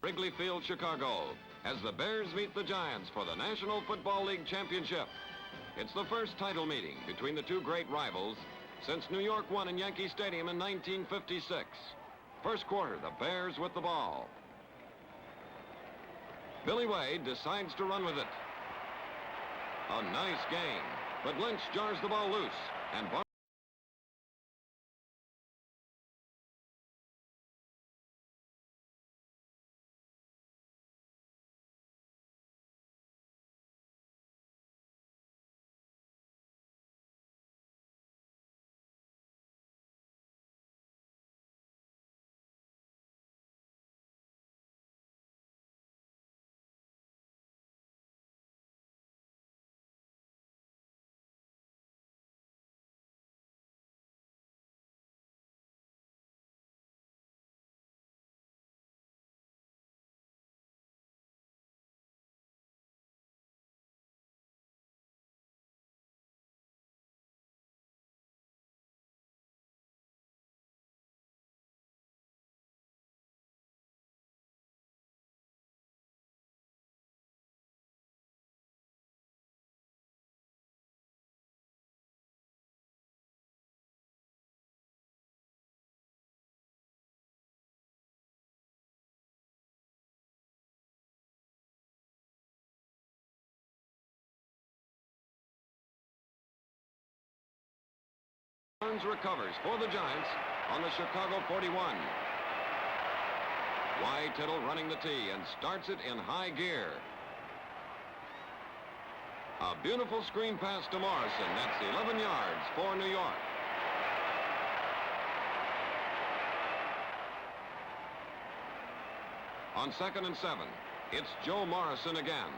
Wrigley Field, Chicago, as the Bears meet the Giants for the National Football League Championship. It's the first title meeting between the two great rivals since New York won in Yankee Stadium in 1956. First quarter, the Bears with the ball. Billy Wade decides to run with it. A nice gain, but Lynch jars the ball loose, and Burns recovers for the Giants on the Chicago 41. Tittle running the tee and starts it in high gear. A beautiful screen pass to Morrison. That's 11 yards for New York. On 2nd and 7, it's Joe Morrison again.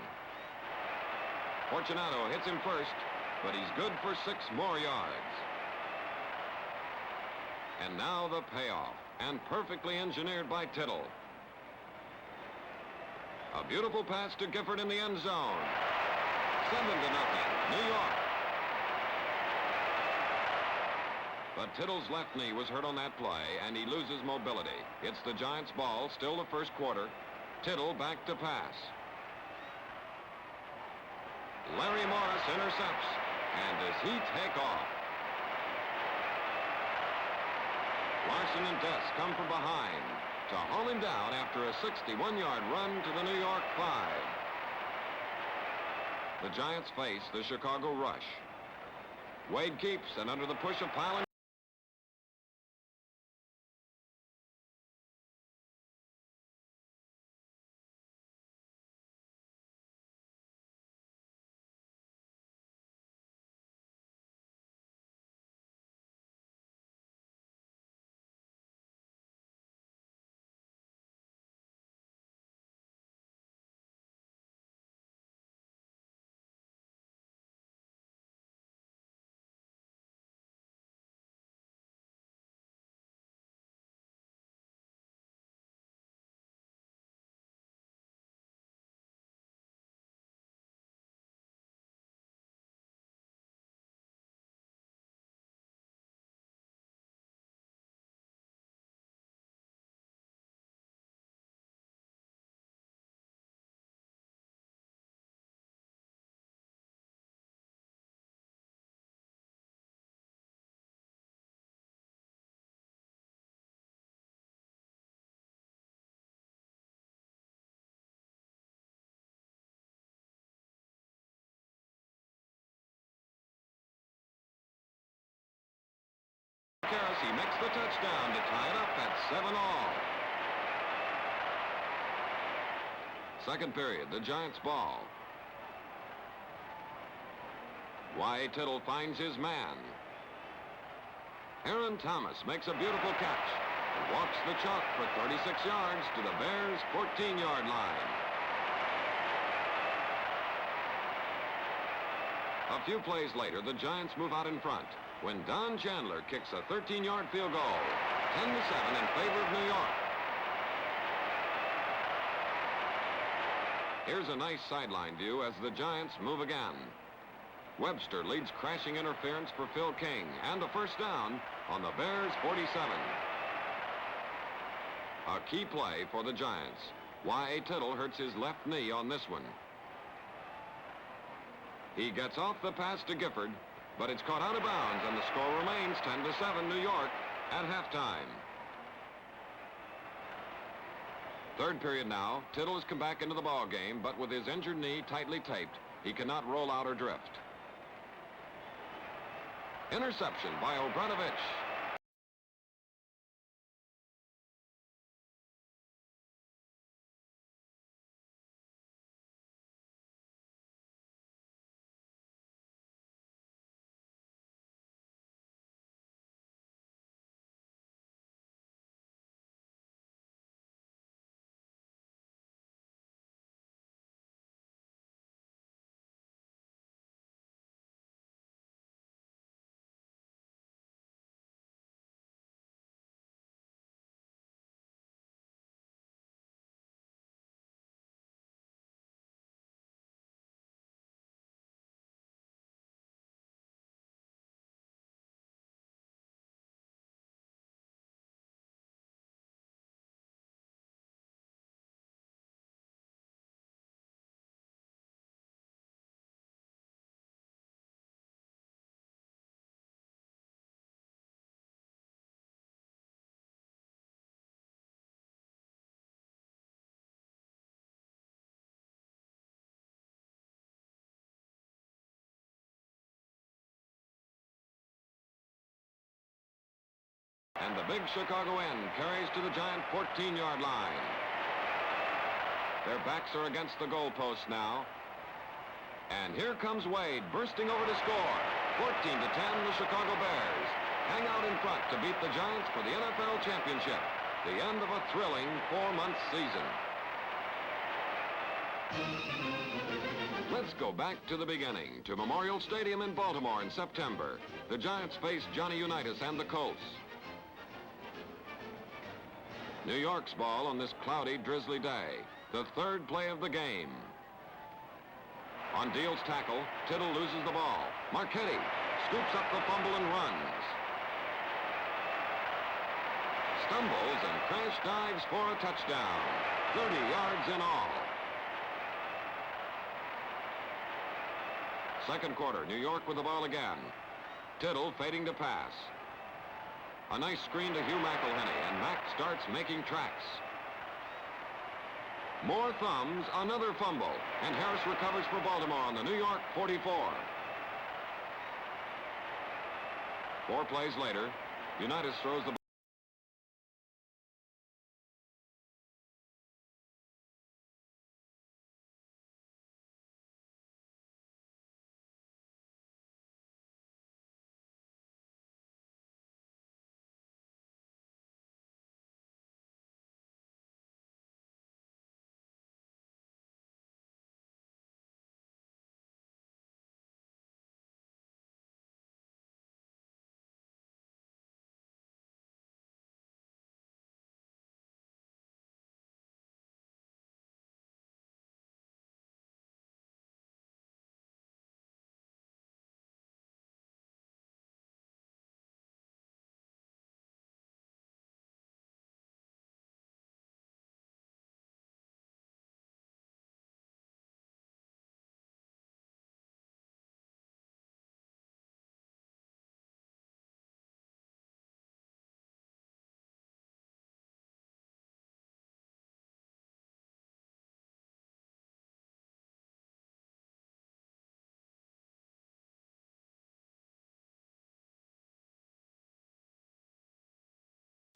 Fortunato hits him first, but he's good for 6 more yards. And now the payoff, and perfectly engineered by Tittle. A beautiful pass to Gifford in the end zone. 7-0, New York. But Tittle's left knee was hurt on that play, and he loses mobility. It's the Giants' ball, still the first quarter. Tittle back to pass. Larry Morris intercepts, and does he take off? Larson and Dess come from behind to haul him down after a 61-yard run to the New York 5. The Giants face the Chicago rush. Wade keeps, and under the push of Pilot, he makes the touchdown to tie it up at 7-all. Second period, the Giants' ball. Tittle finds his man. Aaron Thomas makes a beautiful catch and walks the chalk for 36 yards to the Bears' 14-yard line. A few plays later, the Giants move out in front when Don Chandler kicks a 13-yard field goal, 10-7 in favor of New York. Here's a nice sideline view as the Giants move again. Webster leads crashing interference for Phil King, and a first down on the Bears' 47. A key play for the Giants. Y.A. Tittle hurts his left knee on this one. He gets off the pass to Gifford, but it's caught out of bounds, and the score remains 10-7 New York at halftime. Third period now. Tittle has come back into the ball game, but with his injured knee tightly taped, he cannot roll out or drift. Interception by Obranovich. And the big Chicago end carries to the Giant 14-yard line. Their backs are against the goalpost now. And here comes Wade bursting over to score. 14-10, the Chicago Bears hang out in front to beat the Giants for the NFL championship. The end of a thrilling 4-month season. Let's go back to the beginning, to Memorial Stadium in Baltimore in September. The Giants faced Johnny Unitas and the Colts. New York's ball on this cloudy, drizzly day. The third play of the game. On Deal's tackle, Tittle loses the ball. Marchetti scoops up the fumble and runs. Stumbles and crash dives for a touchdown. 30 yards in all. Second quarter, New York with the ball again. Tittle fading to pass. A nice screen to Hugh McElhenney, and Mack starts making tracks. More thumbs, another fumble, and Harris recovers for Baltimore on the New York 44. 4 plays later, Unitas throws the ball.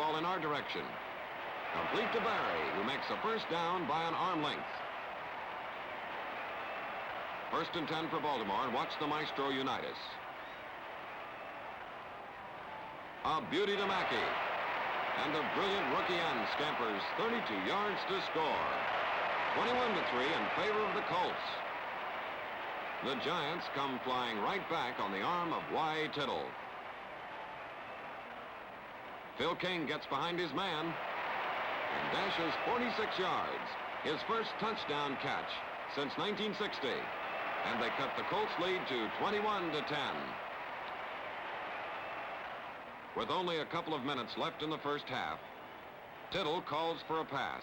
Ball in our direction. Complete to Barry, who makes a first down by an arm length. First and 10 for Baltimore, and watch the maestro Unitas. A beauty to Mackey. And the brilliant rookie end scampers 32 yards to score. 21-3 in favor of the Colts. The Giants come flying right back on the arm of Y.A. Tittle. Phil King gets behind his man and dashes 46 yards, his first touchdown catch since 1960. And they cut the Colts lead to 21-10. With only a couple of minutes left in the first half, Tittle calls for a pass.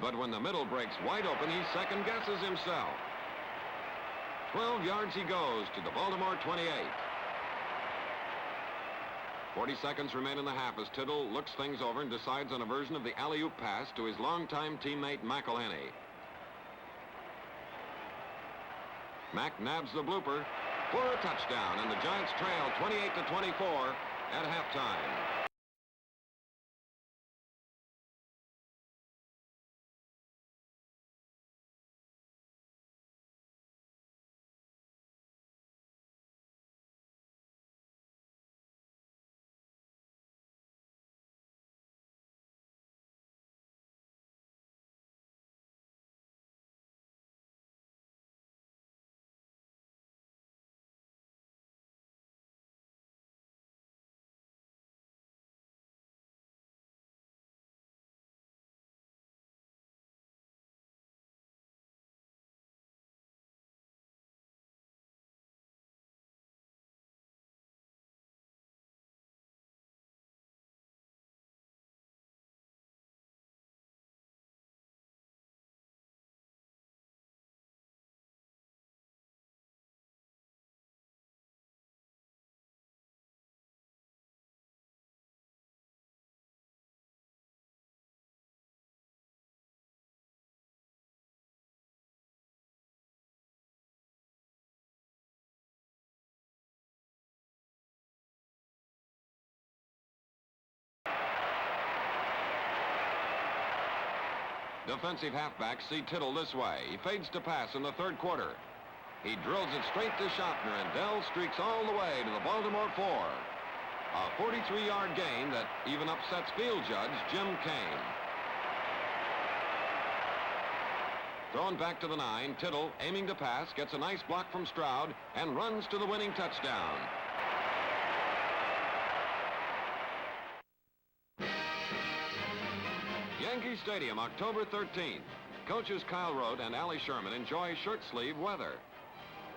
But when the middle breaks wide open, he second-guesses himself. 12 yards he goes to the Baltimore 28. 40 seconds remain in the half as Tittle looks things over and decides on a version of the alley-oop pass to his longtime teammate McElhenney. Mack nabs the blooper for a touchdown, and the Giants trail 28-24 at halftime. Defensive halfbacks see Tittle this way. He fades to pass in the third quarter. He drills it straight to Schaffner, and Dell streaks all the way to the Baltimore 4. A 43-yard gain that even upsets field judge Jim Kane. Thrown back to the 9, Tittle, aiming to pass, gets a nice block from Stroud and runs to the winning touchdown. Yankee Stadium, October 13th. Coaches Kyle Rote and Allie Sherman enjoy shirt-sleeve weather.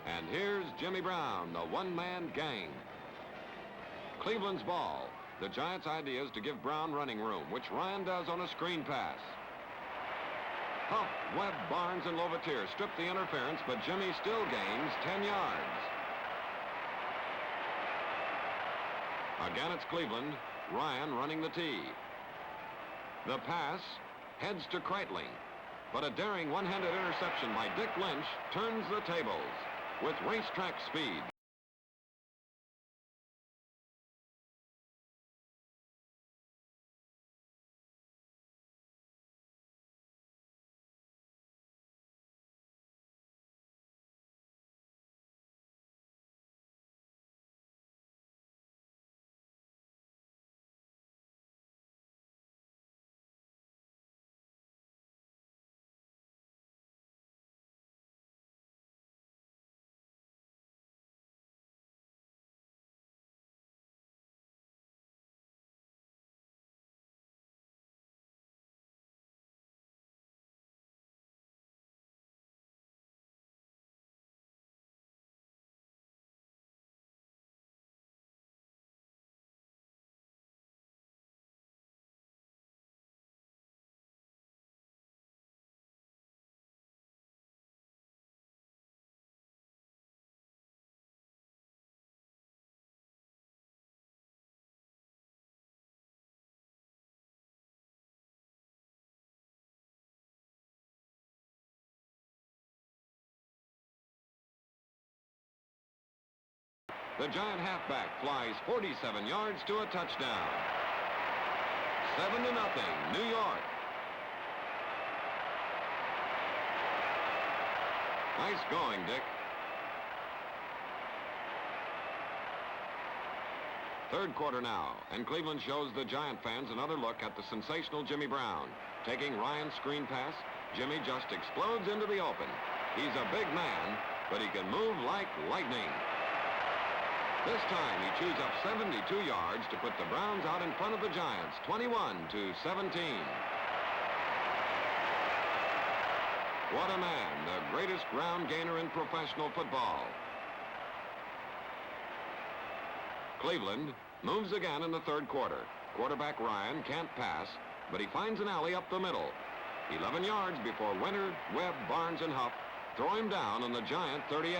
And here's Jimmy Brown, the one-man gang. Cleveland's ball. The Giants' idea is to give Brown running room, which Ryan does on a screen pass. Huff, Webb, Barnes, and Lovatier strip the interference, but Jimmy still gains 10 yards. Again, it's Cleveland. Ryan running the tee. The pass heads to Kreitling, but a daring one-handed interception by Dick Lynch turns the tables with racetrack speed. The Giant halfback flies 47 yards to a touchdown. 7-0, New York. Nice going, Dick. Third quarter now, and Cleveland shows the Giant fans another look at the sensational Jimmy Brown. Taking Ryan's screen pass, Jimmy just explodes into the open. He's a big man, but he can move like lightning. This time, he chews up 72 yards to put the Browns out in front of the Giants, 21-17. What a man, the greatest ground gainer in professional football. Cleveland moves again in the third quarter. Quarterback Ryan can't pass, but he finds an alley up the middle. 11 yards before Winter, Webb, Barnes, and Huff throw him down on the Giant 38.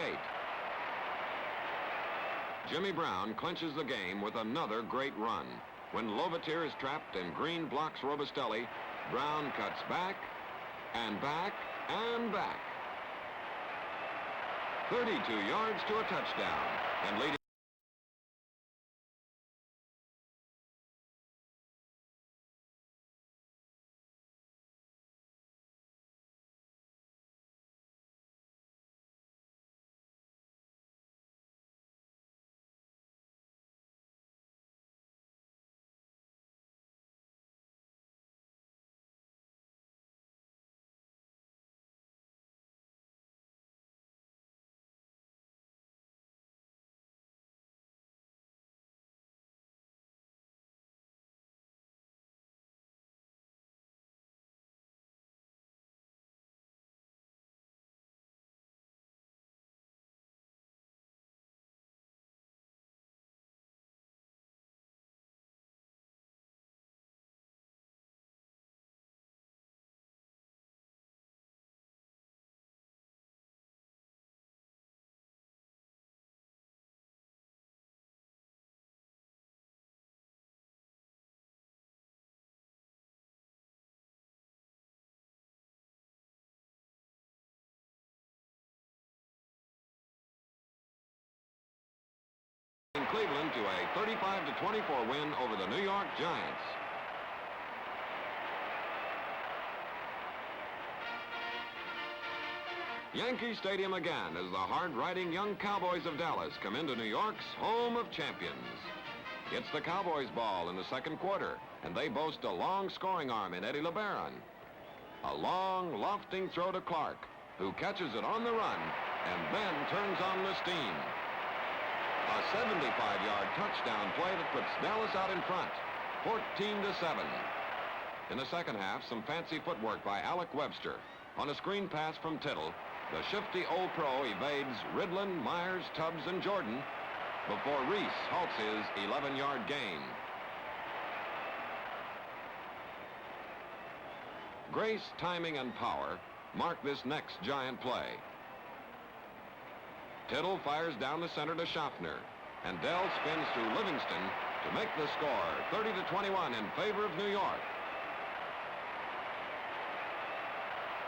Jimmy Brown clinches the game with another great run. When Lovatier is trapped and Green blocks Robustelli, Brown cuts back and back and back. 32 yards to a touchdown, and leading Cleveland to a 35-24 win over the New York Giants. Yankee Stadium again as the hard-riding young Cowboys of Dallas come into New York's home of champions. It's the Cowboys' ball in the second quarter, and they boast a long scoring arm in Eddie LeBaron. A long, lofting throw to Clark, who catches it on the run and then turns on the steam. A 75-yard touchdown play that puts Dallas out in front, 14-7. In the second half, some fancy footwork by Alec Webster. On a screen pass from Tittle, the shifty old pro evades Ridlin, Myers, Tubbs, and Jordan before Reese halts his 11-yard gain. Grace, timing, and power mark this next Giant play. Tittle fires down the center to Schaffner, and Dell spins through Livingston to make the score 30-21 in favor of New York.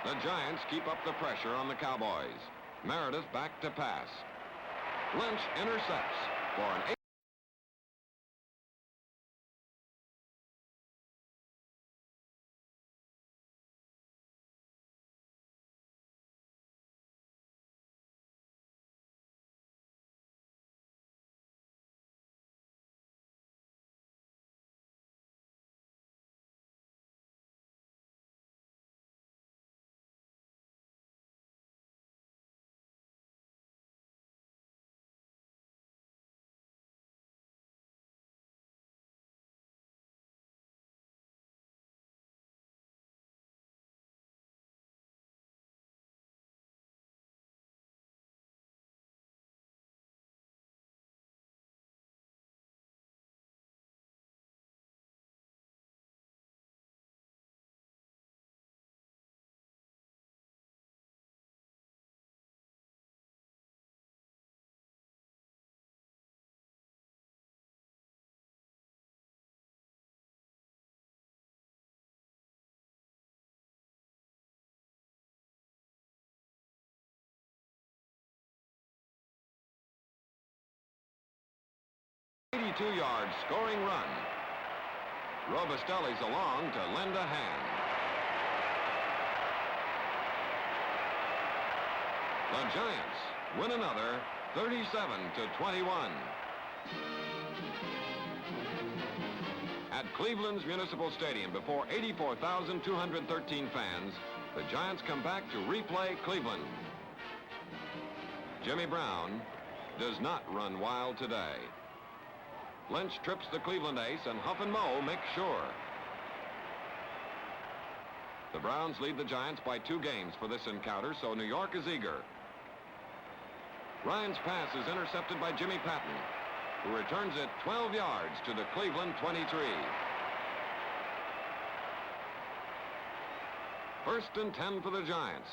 The Giants keep up the pressure on the Cowboys. Meredith back to pass. Lynch intercepts for an .82-yard scoring run. Robustelli's along to lend a hand. The Giants win another 37-21. At Cleveland's Municipal Stadium before 84,213 fans, the Giants come back to replay Cleveland. Jimmy Brown does not run wild today. Lynch trips the Cleveland ace, and Huff and Moe make sure. The Browns lead the Giants by 2 games for this encounter, so New York is eager. Ryan's pass is intercepted by Jimmy Patton, who returns it 12 yards to the Cleveland 23. First and 10 for the Giants.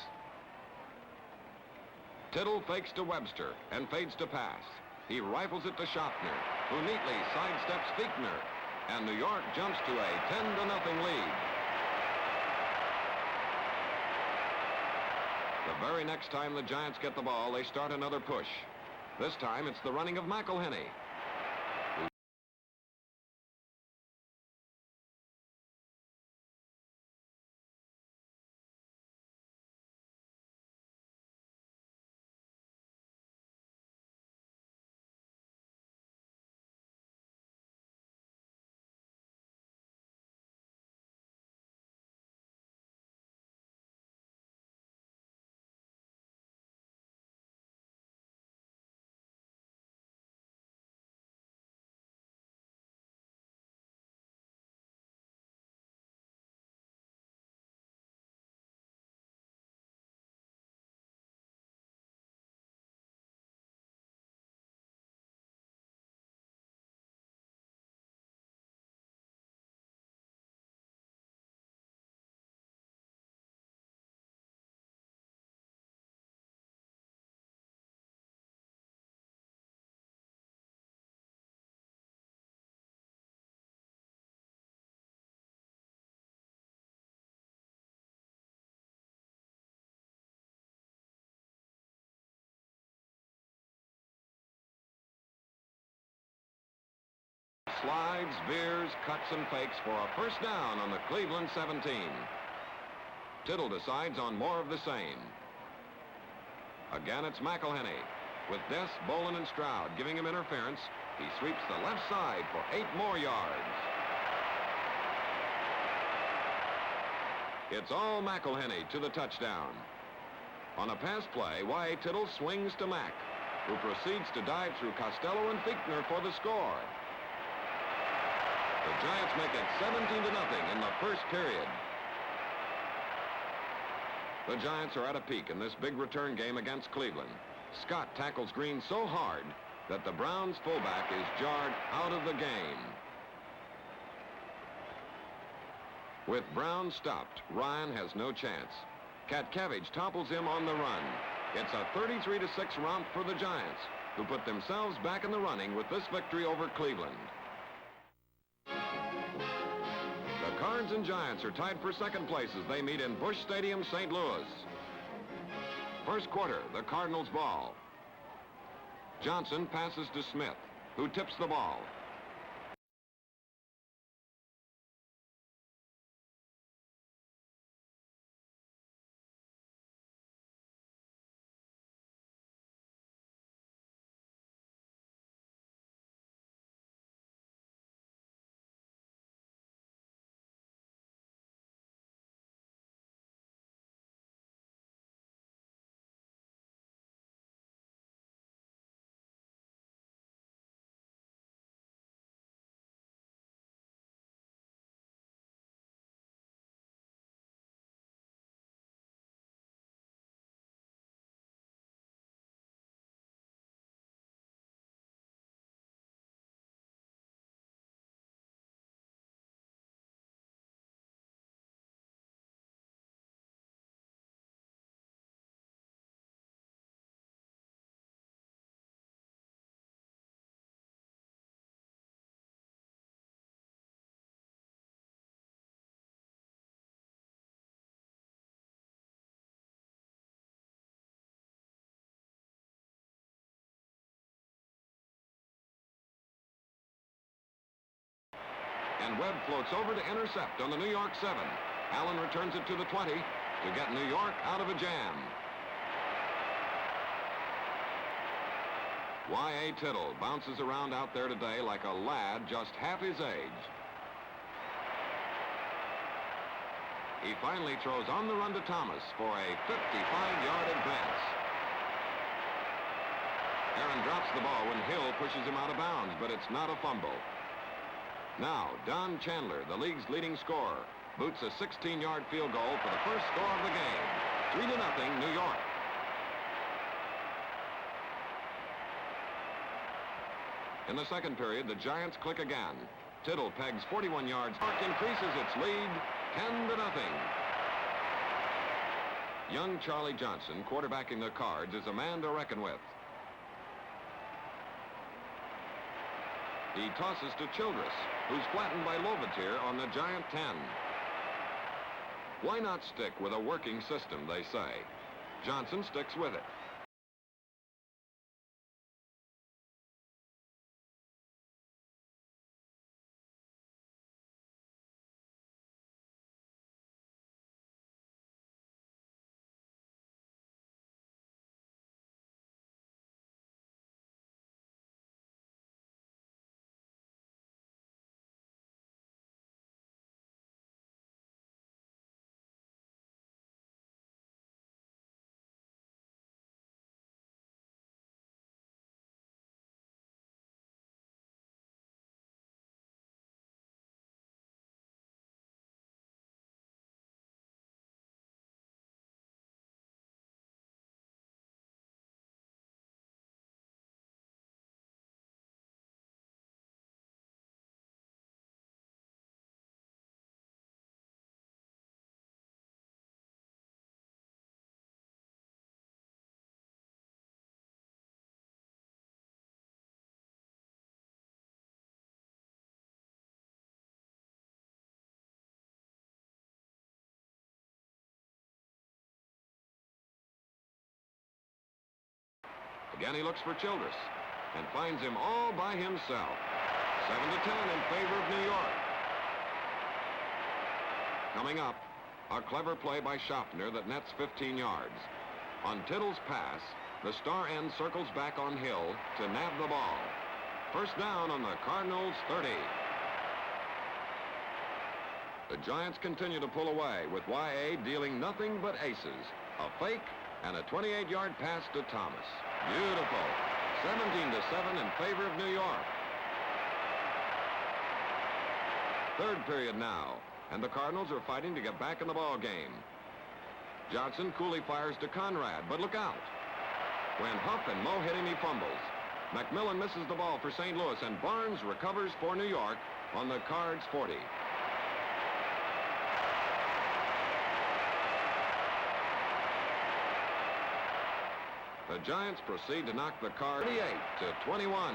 Tittle fakes to Webster and fades to pass. He rifles it to Schaffner, who neatly sidesteps Fichtner, and New York jumps to a 10-0 lead. The very next time the Giants get the ball, they start another push. This time it's the running of McElhenney. Slides, veers, cuts, and fakes for a first down on the Cleveland 17. Tittle decides on more of the same. Again, it's McElhenney. With Dess, Bolin, and Stroud giving him interference, he sweeps the left side for 8 more yards. It's all McElhenney to the touchdown. On a pass play, Y.A. Tittle swings to Mack, who proceeds to dive through Costello and Fichtner for the score. The Giants make it 17-0 in the first period. The Giants are at a peak in this big return game against Cleveland. Scott tackles Green so hard that the Browns fullback is jarred out of the game. With Brown stopped, Ryan has no chance. Katkevich topples him on the run. It's a 33-6 romp for the Giants, who put themselves back in the running with this victory over Cleveland. The Cards and Giants are tied for second place as they meet in Busch Stadium, St. Louis. First quarter, the Cardinals ball. Johnson passes to Smith, who tips the ball. And Webb floats over to intercept on the New York 7. Allen returns it to the 20 to get New York out of a jam. Y.A. Tittle bounces around out there today like a lad just half his age. He finally throws on the run to Thomas for a 55-yard advance. Aaron drops the ball when Hill pushes him out of bounds, but it's not a fumble. Now, Don Chandler, the league's leading scorer, boots a 16-yard field goal for the first score of the game. 3-0, New York. In the second period, the Giants click again. Tittle pegs 41 yards. York increases its lead 10-0. Young Charlie Johnson, quarterbacking the Cards, is a man to reckon with. He tosses to Childress, who's flattened by Lovatier on the Giant 10. Why not stick with a working system, they say. Johnson sticks with it. Again, he looks for Childress and finds him all by himself. 7-10 in favor of New York. Coming up, a clever play by Schaffner that nets 15 yards. On Tittle's pass, the star end circles back on Hill to nab the ball. First down on the Cardinals' 30. The Giants continue to pull away with YA dealing nothing but aces. A fake and a 28-yard pass to Thomas. Beautiful. 17-7 in favor of New York. Third period now, and the Cardinals are fighting to get back in the ball game. Johnson coolly fires to Conrad, but look out. When Huff and Moe hit him, he fumbles. McMillan misses the ball for St. Louis, and Barnes recovers for New York on the Cards' 40. The Giants proceed to knock the Cards 38-21.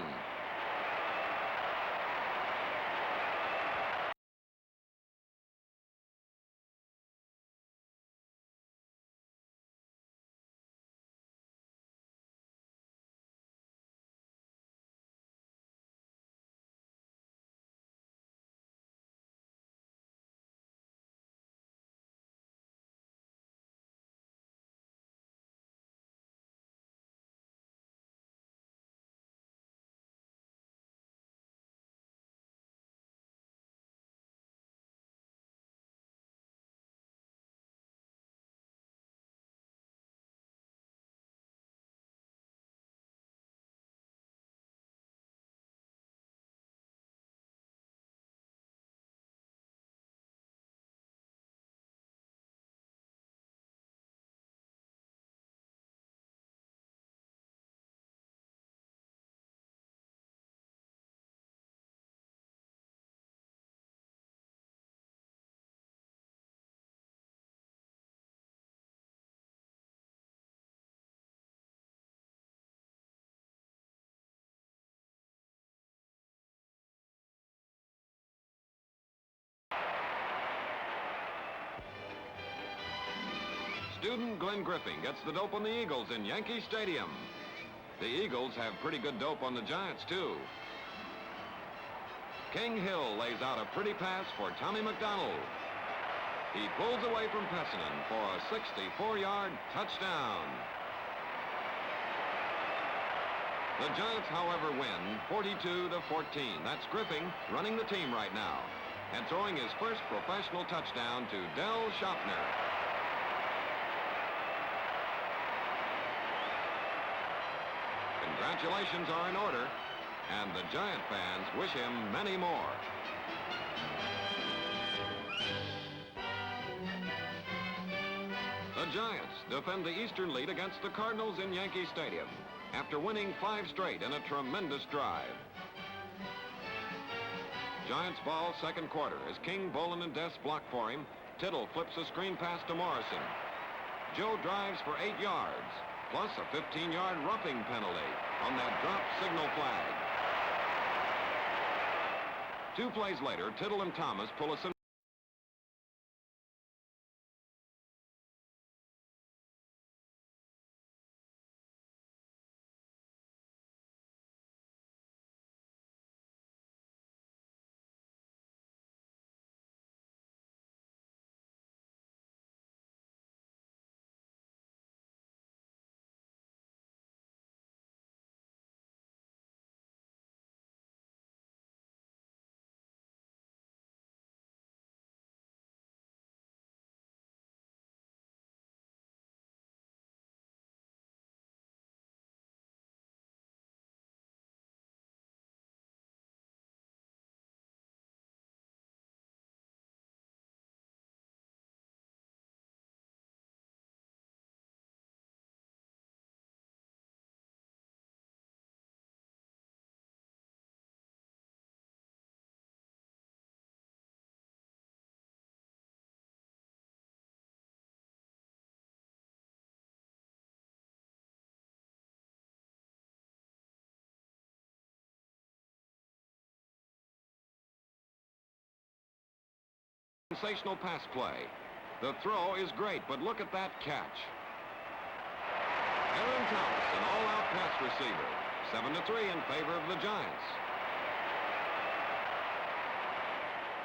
Student Glenn Griffin gets the dope on the Eagles in Yankee Stadium. The Eagles have pretty good dope on the Giants, too. King Hill lays out a pretty pass for Tommy McDonald. He pulls away from Pessinen for a 64-yard touchdown. The Giants, however, win 42-14. That's Griffin running the team right now and throwing his first professional touchdown to Del Schaffner. Congratulations are in order, and the Giant fans wish him many more. The Giants defend the Eastern lead against the Cardinals in Yankee Stadium after winning 5 straight in a tremendous drive. Giants ball second quarter as King, Bolin, and Dess block for him. Tittle flips a screen pass to Morrison. Joe drives for 8 yards, plus a 15-yard roughing penalty on that drop signal flag. 2 plays later, Tittle and Thomas pull a sensational pass play. The throw is great, but look at that catch. Aaron Thomas, an all-out pass receiver. 7-3 in favor of the Giants.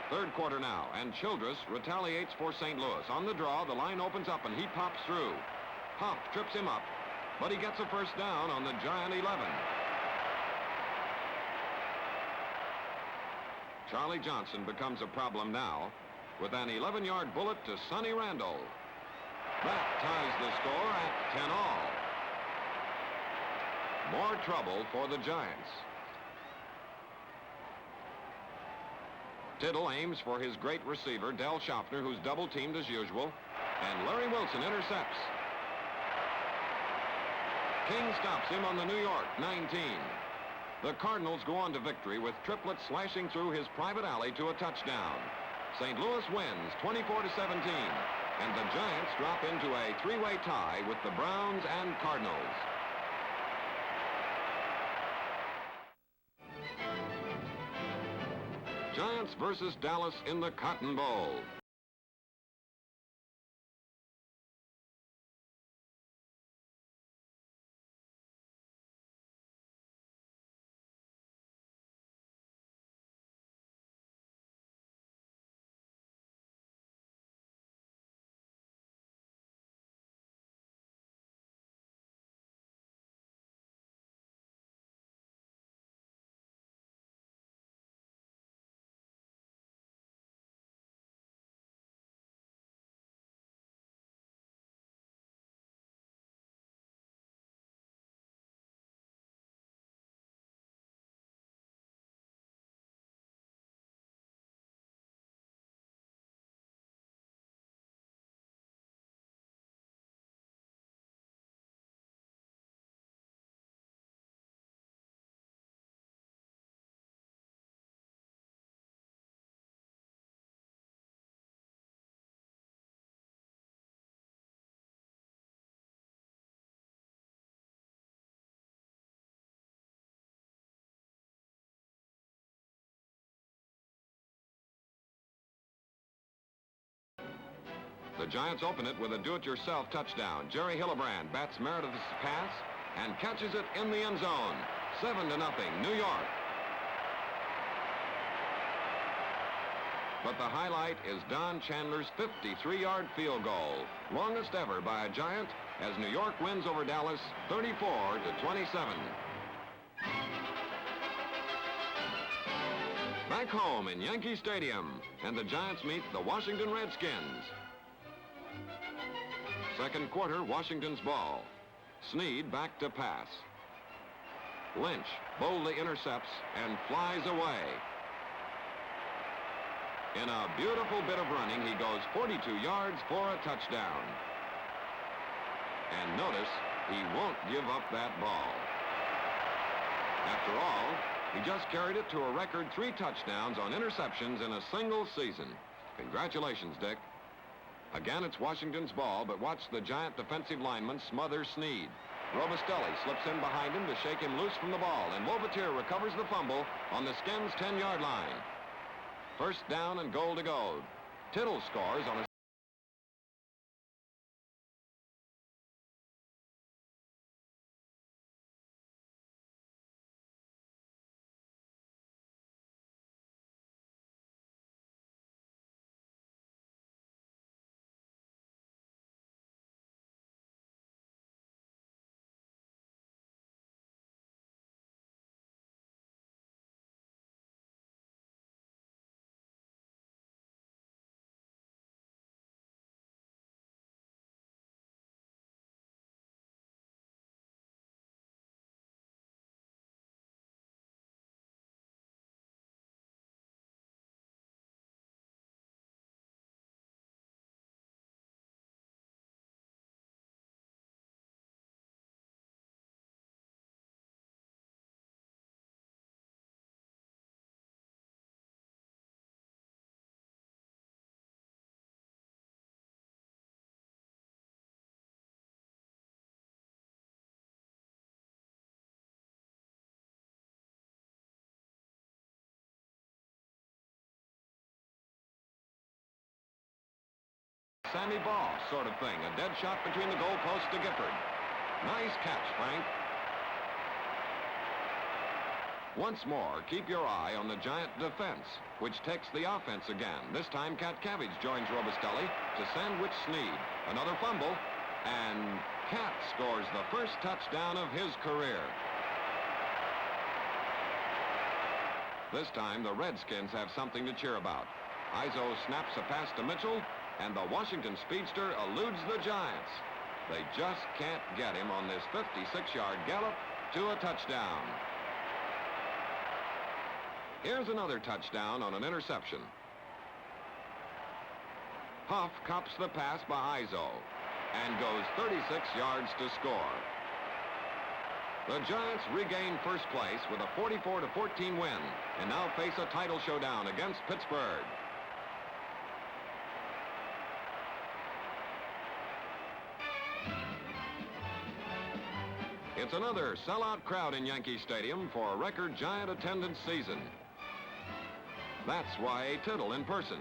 Third quarter now, and Childress retaliates for St. Louis. On the draw, the line opens up, and he pops through. Hop trips him up, but he gets a first down on the Giant 11. Charlie Johnson becomes a problem now with an 11-yard bullet to Sonny Randall. That ties the score at 10-all. More trouble for the Giants. Tittle aims for his great receiver, Del Schaffner, who's double-teamed as usual, and Larry Wilson intercepts. King stops him on the New York 19. The Cardinals go on to victory with Triplett slashing through his private alley to a touchdown. St. Louis wins 24-17, and the Giants drop into a 3-way tie with the Browns and Cardinals. Giants versus Dallas in the Cotton Bowl. The Giants open it with a do-it-yourself touchdown. Jerry Hillebrand bats Meredith's pass and catches it in the end zone. 7-0, New York. But the highlight is Don Chandler's 53-yard field goal, longest ever by a Giant, as New York wins over Dallas 34-27. Back home in Yankee Stadium, and the Giants meet the Washington Redskins. Second quarter, Washington's ball. Snead back to pass. Lynch boldly intercepts and flies away. In a beautiful bit of running, he goes 42 yards for a touchdown. And notice, he won't give up that ball. After all, he just carried it to a record 3 touchdowns on interceptions in a single season. Congratulations, Dick. Again, it's Washington's ball, but watch the giant defensive lineman smother Snead. Robustelli slips in behind him to shake him loose from the ball, and Louvetier recovers the fumble on the Skins' 10-yard line. First down and goal to go. Tittle scores on a Sammy Baugh sort of thing. A dead shot between the goalposts to Gifford. Nice catch, Frank. Once more, keep your eye on the giant defense, which takes the offense again. This time, Cat Cabbage joins Robustelli to sandwich Snead. Another fumble, and Cat scores the first touchdown of his career. This time, the Redskins have something to cheer about. Izzo snaps a pass to Mitchell, and the Washington speedster eludes the Giants. They just can't get him on this 56-yard gallop to a touchdown. Here's another touchdown on an interception. Huff cops the pass by Izzo and goes 36 yards to score. The Giants regain first place with a 44-14 win and now face a title showdown against Pittsburgh. It's another sellout crowd in Yankee Stadium for a record Giant attendance season. That's Y.A. Tittle in person.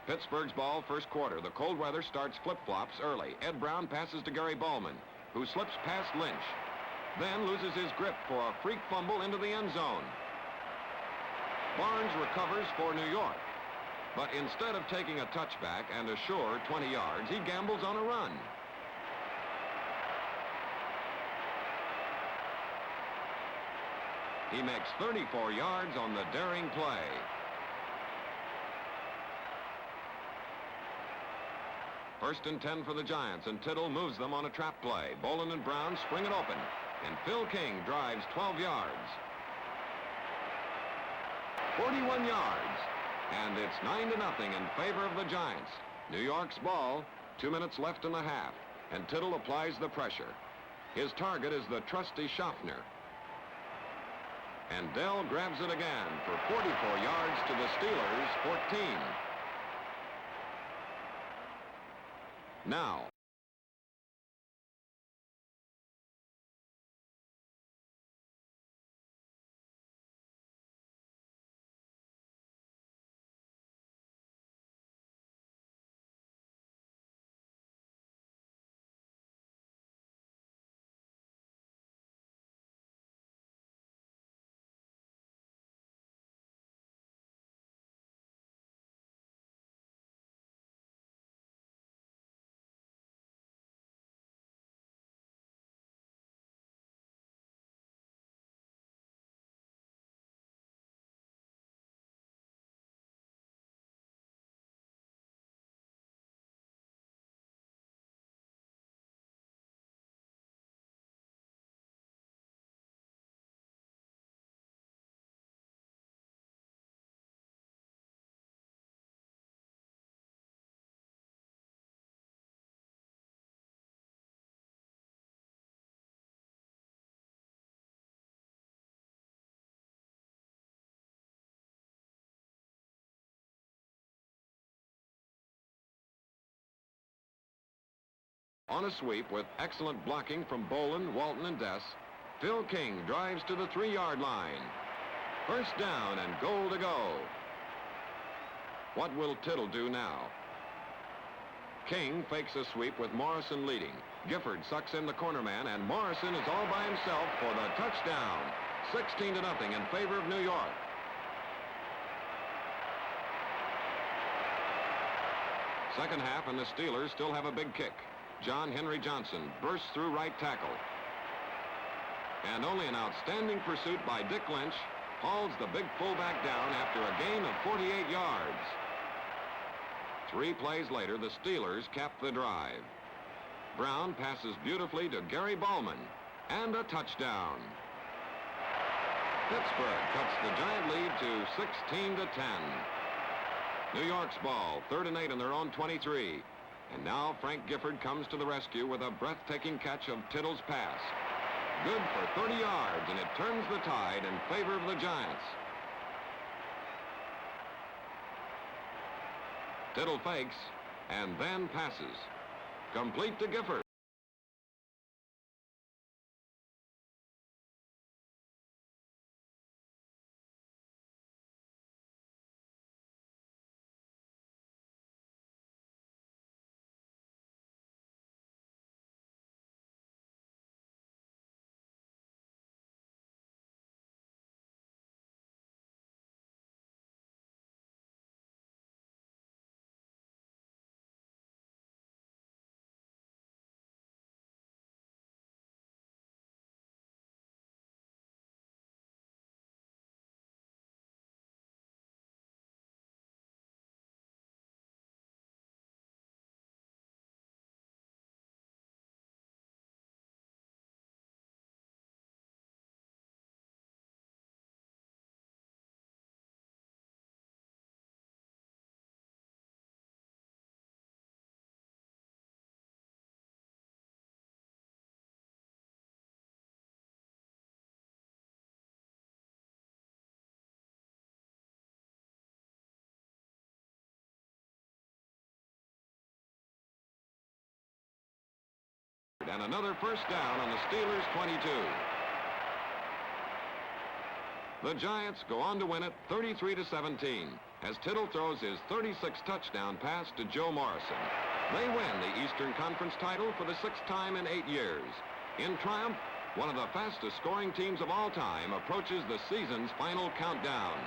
Pittsburgh's ball, first quarter. The cold weather starts flip-flops early. Ed Brown passes to Gary Bowman, who slips past Lynch, then loses his grip for a freak fumble into the end zone. Barnes recovers for New York, but instead of taking a touchback and a sure 20 yards, he gambles on a run. He makes 34 yards on the daring play. First and 10 for the Giants, and Tittle moves them on a trap play. Bolin and Brown spring it open, and Phil King drives 12 yards. 41 yards, and it's 9-0 in favor of the Giants. New York's ball, 2 minutes left in the half, and Tittle applies the pressure. His target is the trusty Schaffner. And Dell grabs it again for 44 yards to the Steelers' 14. Now, on a sweep with excellent blocking from Bolin, Walton, and Dess, Phil King drives to the 3-yard line. First down and goal to go. What will Tittle do now? King fakes a sweep with Morrison leading. Gifford sucks in the corner man, and Morrison is all by himself for the touchdown. 16-0 in favor of New York. Second half, and the Steelers still have a big kick. John Henry Johnson bursts through right tackle. And only an outstanding pursuit by Dick Lynch hauls the big fullback down after a gain of 48 yards. 3 plays later, the Steelers cap the drive. Brown passes beautifully to Gary Ballman, and a touchdown. Pittsburgh cuts the Giant lead to 16-10. New York's ball, 3rd and 8 on their own 23. And now Frank Gifford comes to the rescue with a breathtaking catch of Tittle's pass. Good for 30 yards, and it turns the tide in favor of the Giants. Tittle fakes and then passes. Complete to Gifford. And another first down on the Steelers' 22. The Giants go on to win it 33-17 as Tittle throws his 36th touchdown pass to Joe Morrison. They win the Eastern Conference title for the 6th time in 8 years. In triumph, one of the fastest scoring teams of all time approaches the season's final countdown.